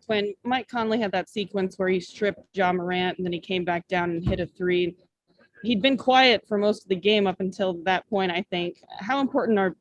Quinn, Mike Conley had that sequence where he stripped Morant and then he came back down and hit a three. He'd been quiet for most of the game up until that point, I think. How important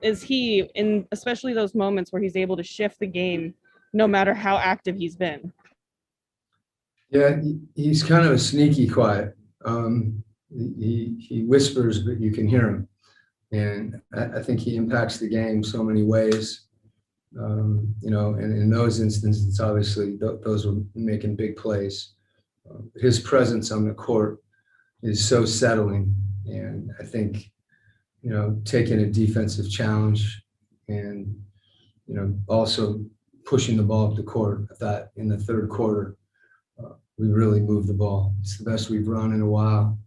is he in especially those moments where he's able to shift the game no matter how active he's been? Yeah, he's kind of a sneaky quiet. He whispers, but you can hear him. And I think he impacts the game so many ways. And in those instances, obviously, those were making big plays. His presence on the court is so settling. And I think, taking a defensive challenge and, also pushing the ball up the court, I thought in the third quarter, we really moved the ball. It's the best we've run in a while.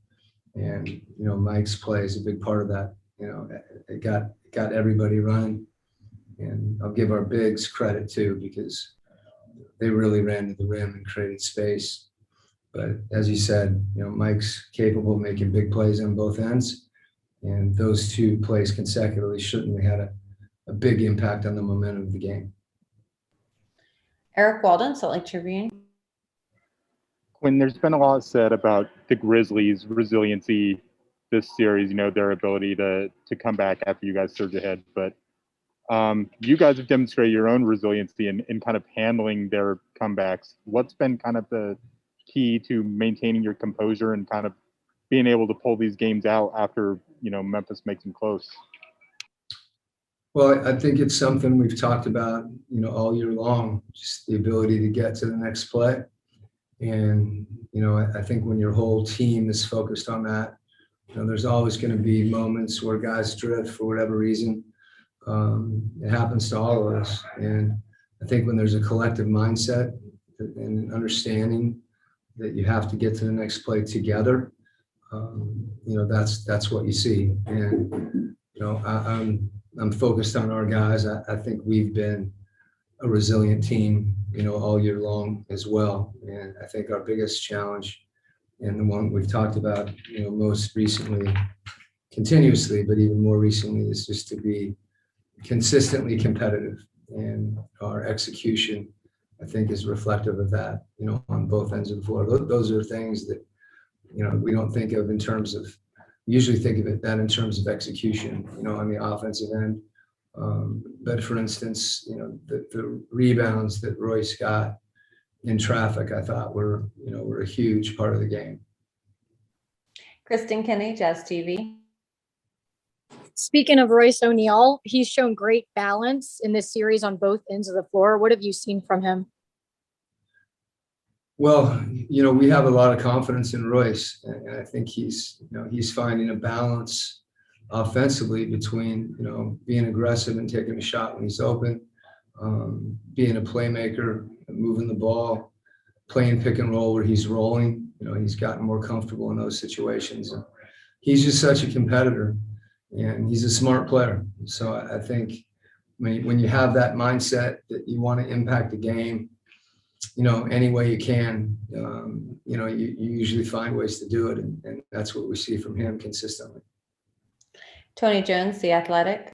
And, Mike's play is a big part of that. It got everybody running. And I'll give our bigs credit too, because they really ran to the rim and created space. But as you said, Mike's capable of making big plays on both ends. And those two plays consecutively certainly had a big impact on the momentum of the game. Eric Walden, Salt Lake Tribune. Quinn, there's been a lot said about the Grizzlies' resiliency this series, their ability to come back after you guys surge ahead. But you guys have demonstrated your own resiliency in kind of handling their comebacks. What's been kind of the key to maintaining your composure and kind of being able to pull these games out after, Memphis makes them close? Well, I think it's something we've talked about, all year long, just the ability to get to the next play. And, I think when your whole team is focused on that, there's always going to be moments where guys drift for whatever reason. It happens to all of us. And I think when there's a collective mindset and understanding that you have to get to the next play together, that's what you see. And, I'm focused on our guys. I think we've been a resilient team, all year long as well. And I think our biggest challenge, and the one we've talked about, most recently, continuously, but even more recently, is just to be consistently competitive. And our execution, I think, is reflective of that, on both ends of the floor. Those are things that, we don't think of in terms of, we usually think of that in terms of execution, on the offensive end. But for instance, the rebounds that Royce got in traffic, I thought were a huge part of the game. Kristen Kinney, Jazz TV. Speaking of Royce ONeil, he's shown great balance in this series on both ends of the floor. What have you seen from him? Well, we have a lot of confidence in Royce, and I think he's finding a balance offensively between, being aggressive and taking a shot when he's open, being a playmaker, moving the ball, playing pick and roll where he's rolling. He's gotten more comfortable in those situations. And he's just such a competitor, and he's a smart player. So I think when you have that mindset that you want to impact the game, any way you can, you usually find ways to do it. And that's what we see from him consistently. Tony Jones, The Athletic.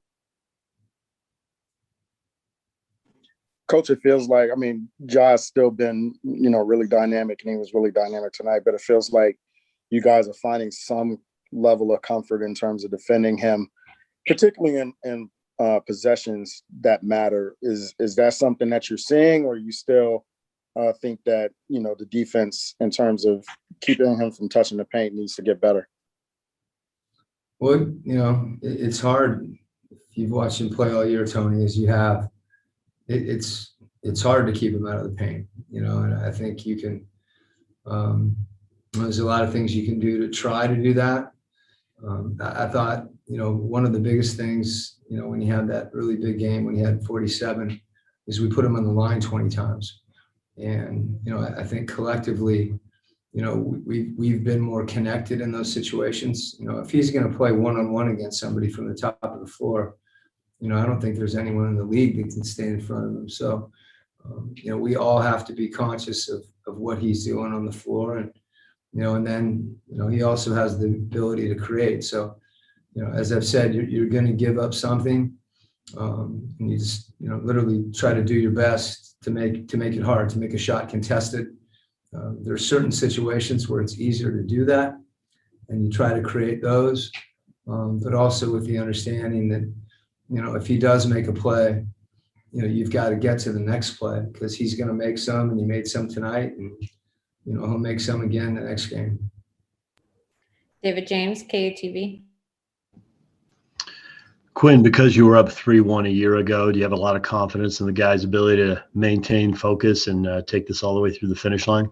Coach, it feels like, Ja's still been, really dynamic, and he was really dynamic tonight, but it feels like you guys are finding some level of comfort in terms of defending him, particularly in possessions that matter. Is that something that you're seeing, or you still think that, the defense in terms of keeping him from touching the paint needs to get better? Well, it's hard. If you've watched him play all year, Tony, as you have, it's hard to keep him out of the paint, and I think you can, there's a lot of things you can do to try to do that. I thought, one of the biggest things, when he had that really big game, when he had 47, is we put him on the line 20 times. And, I think collectively, we've been more connected in those situations. If he's going to play one-on-one against somebody from the top of the floor, I don't think there's anyone in the league that can stand in front of him. So, we all have to be conscious of what he's doing on the floor. And, and then, he also has the ability to create. So, as I've said, you're going to give up something. And you just, literally try to do your best to make it hard, to make a shot contested. There are certain situations where it's easier to do that, and you try to create those, but also with the understanding that, if he does make a play, you've got to get to the next play, because he's going to make some, and he made some tonight, and, he'll make some again the next game. David James, KUTV. Quinn, because you were up 3-1 a year ago, do you have a lot of confidence in the guys' ability to maintain focus and take this all the way through the finish line?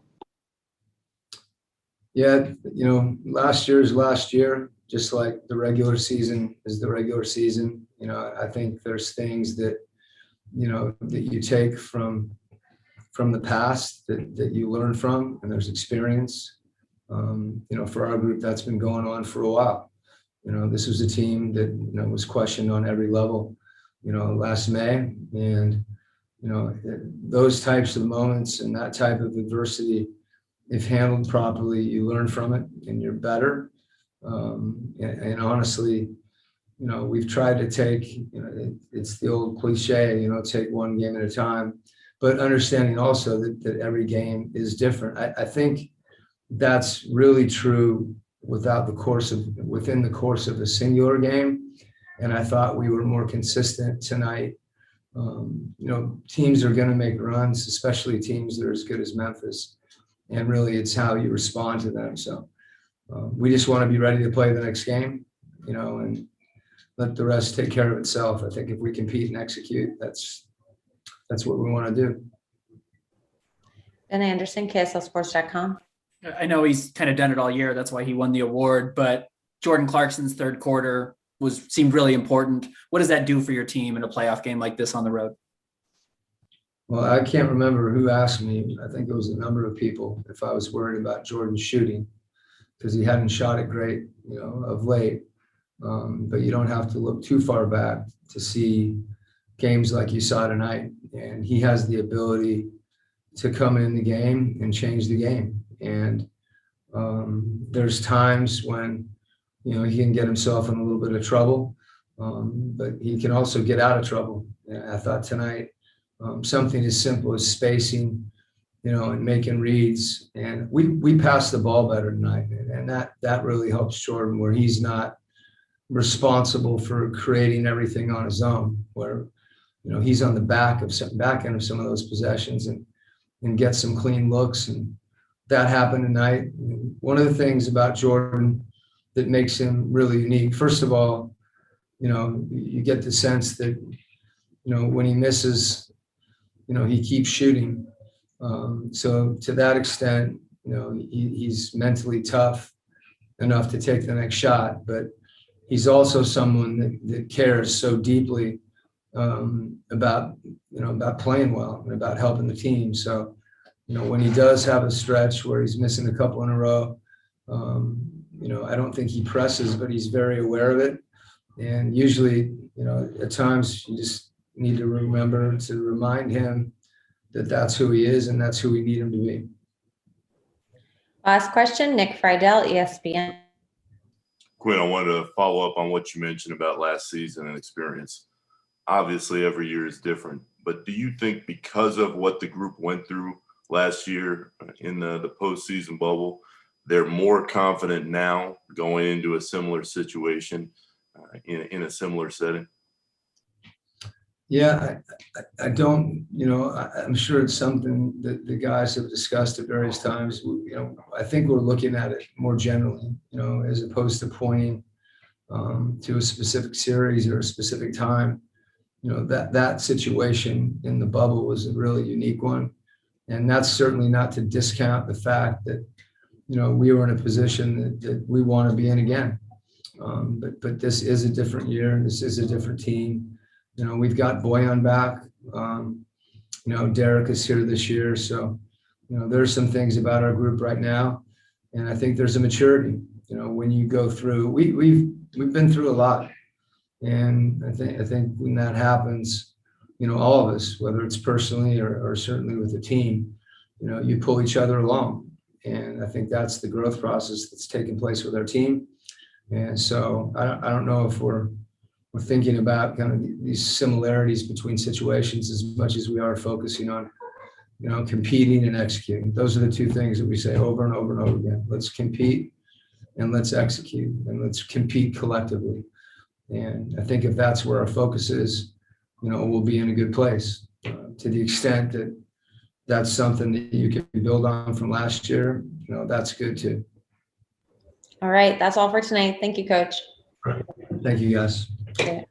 Yeah, last year is last year, just like the regular season is the regular season. I think there's things that, that you take from the past that you learn from, and there's experience. For our group, that's been going on for a while. This was a team that, was questioned on every level, last May. And, those types of moments and that type of adversity, if handled properly, you learn from it and you're better. And honestly, we've tried to take, it's the old cliche, take one game at a time, but understanding also that every game is different. I think that's really true within the course of a singular game. And I thought we were more consistent tonight. Teams are going to make runs, especially teams that are as good as Memphis. And really it's how you respond to them. So we just want to be ready to play the next game, and let the rest take care of itself. I think if we compete and execute, that's what we want to do. Ben Anderson, KSLSports.com. I know he's kind of done it all year. That's why he won the award. But Jordan Clarkson's third quarter seemed really important. What does that do for your team in a playoff game like this on the road? Well, I can't remember who asked me. I think it was a number of people if I was worried about Jordan shooting, because he hadn't shot it great, of late. But you don't have to look too far back to see games like you saw tonight. And he has the ability to come in the game and change the game. And there's times when, he can get himself in a little bit of trouble, but he can also get out of trouble. And I thought tonight, something as simple as spacing, and making reads. And we passed the ball better tonight. And that really helps Jordan, where he's not responsible for creating everything on his own, where, he's on the back end of some of those possessions and get some clean looks. And that happened tonight. One of the things about Jordan that makes him really unique, first of all, you get the sense that, when he misses, he keeps shooting. So to that extent, he's mentally tough enough to take the next shot, but he's also someone that cares so deeply about playing well and about helping the team. So, when he does have a stretch where he's missing a couple in a row, I don't think he presses, but he's very aware of it. And usually, at times you just need to remember to remind him that that's who he is and that's who we need him to be. Last question, Nick Friedel, ESPN. Quinn, I wanted to follow up on what you mentioned about last season and experience. Obviously, every year is different, but do you think because of what the group went through last year in the postseason bubble, they're more confident now going into a similar situation in a similar setting? Yeah, I don't, I'm sure it's something that the guys have discussed at various times. I think we're looking at it more generally, as opposed to pointing to a specific series or a specific time. That situation in the bubble was a really unique one. And that's certainly not to discount the fact that, we were in a position that we want to be in again. But this is a different year. This is a different team. We've got Boyan back. Derek is here this year. So, there's some things about our group right now. And I think there's a maturity, when you go through, we've been through a lot. And I think when that happens, all of us, whether it's personally or certainly with the team, you pull each other along. And I think that's the growth process that's taking place with our team. And so I don't know if we're, we're thinking about kind of these similarities between situations as much as we are focusing on, competing and executing. Those are the two things that we say over and over and over again. Let's compete and let's execute, and let's compete collectively. And I think if that's where our focus is, we'll be in a good place. To the extent that that's something that you can build on from last year, that's good too. All right, that's all for tonight. Thank you, Coach. Thank you, guys. Okay.